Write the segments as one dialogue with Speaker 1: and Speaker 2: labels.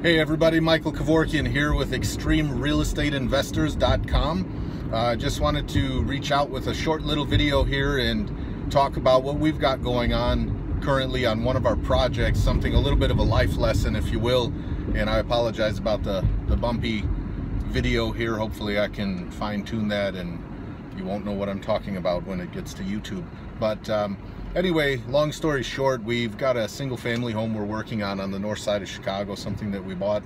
Speaker 1: Hey everybody, Michael Kevorkian here with ExtremeRealEstateInvestors.com. Just wanted to reach out with a short little video here and talk about what we've got going on currently on one of our projects, something a little bit of a life lesson, if you will. And I apologize about the bumpy video here. Hopefully I can fine-tune that and you won't know what I'm talking about when it gets to YouTube. But anyway, long story short, we've got a single family home we're working on the north side of Chicago, something that we bought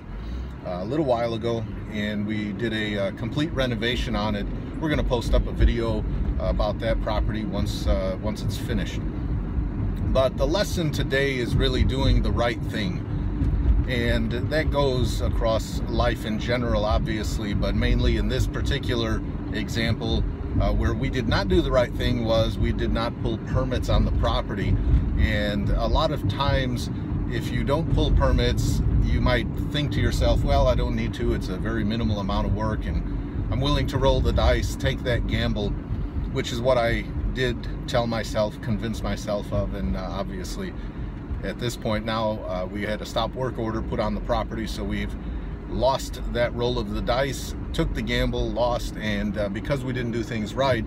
Speaker 1: a little while ago, and we did a complete renovation on it. We're going to post up a video about that property once it's finished. But the lesson today is really doing the right thing, and that goes across life in general, obviously, but mainly in this particular example, where we did not do the right thing was we did not pull permits on the property. And a lot of times, if you don't pull permits, you might think to yourself, well, I don't need to, it's a very minimal amount of work and I'm willing to roll the dice, take that gamble, which is what I did tell myself, convince myself of. And obviously at this point now, we had a stop work order put on the property, so we've lost that roll of the dice, took the gamble, lost, and because we didn't do things right,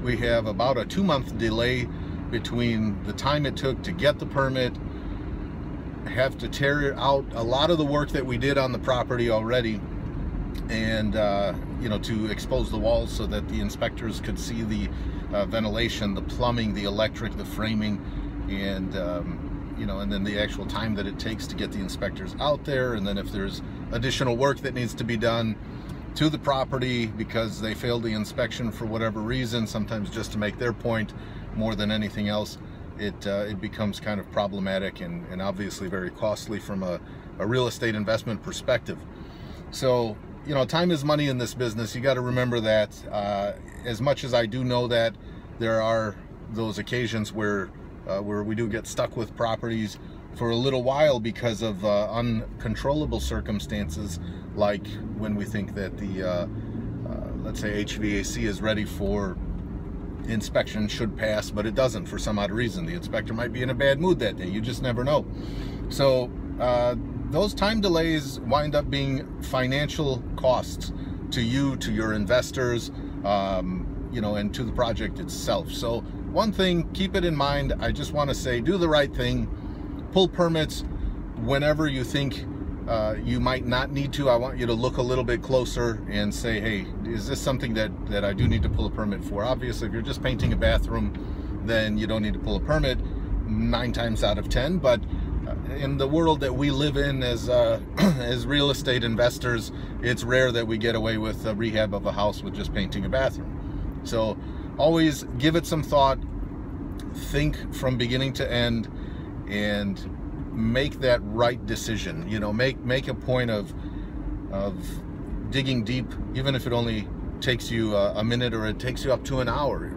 Speaker 1: we have about a 2-month delay between the time it took to get the permit, have to tear out a lot of the work that we did on the property already, and you know, to expose the walls so that the inspectors could see the ventilation, the plumbing, the electric, the framing, and you know, and then the actual time that it takes to get the inspectors out there, and then if there's additional work that needs to be done to the property because they failed the inspection for whatever reason, sometimes just to make their point more than anything else, it becomes kind of problematic and obviously very costly from a real estate investment perspective. So, you know, time is money in this business. You got to remember that. As much as I do know that there are those occasions where we do get stuck with properties for a little while because of uncontrollable circumstances, like when we think that the let's say HVAC is ready for inspection, should pass, but it doesn't for some odd reason. The inspector might be in a bad mood that day. You just never know. So those time delays wind up being financial costs to you, to your investors, you know, and to the project itself. So one thing, keep it in mind. I just want to say, do the right thing. Pull permits whenever you think you might not need to. I want you to look a little bit closer and say, hey, is this something that I do need to pull a permit for? Obviously, if you're just painting a bathroom, then you don't need to pull a permit 9 times out of 10. But in the world that we live in as real estate investors, it's rare that we get away with a rehab of a house with just painting a bathroom. So always give it some thought, think from beginning to end, and make that right decision. You know, make a point of digging deep, even if it only takes you a minute or it takes you up to an hour.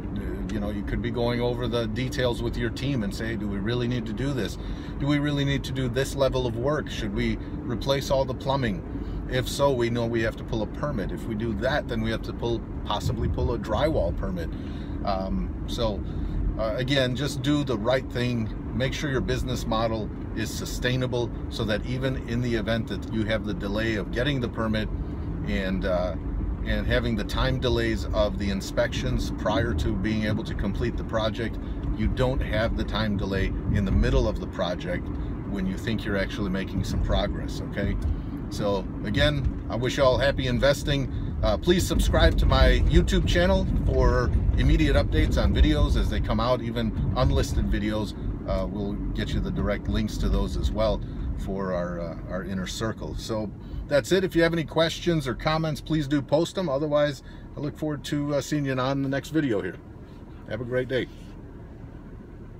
Speaker 1: You know, you could be going over the details with your team and say, do we really need to do this? Do we really need to do this level of work? Should we replace all the plumbing? If so, we know we have to pull a permit. If we do that, then we have to possibly pull a drywall permit. Again, just do the right thing. Make sure your business model is sustainable so that even in the event that you have the delay of getting the permit and having the time delays of the inspections prior to being able to complete the project, you don't have the time delay in the middle of the project when you think you're actually making some progress, okay? So again, I wish you all happy investing. Please subscribe to my YouTube channel for immediate updates on videos as they come out. Even unlisted videos, we'll get you the direct links to those as well for our inner circle. So that's it. If you have any questions or comments, please do post them. Otherwise, I look forward to seeing you on the next video here. Have a great day.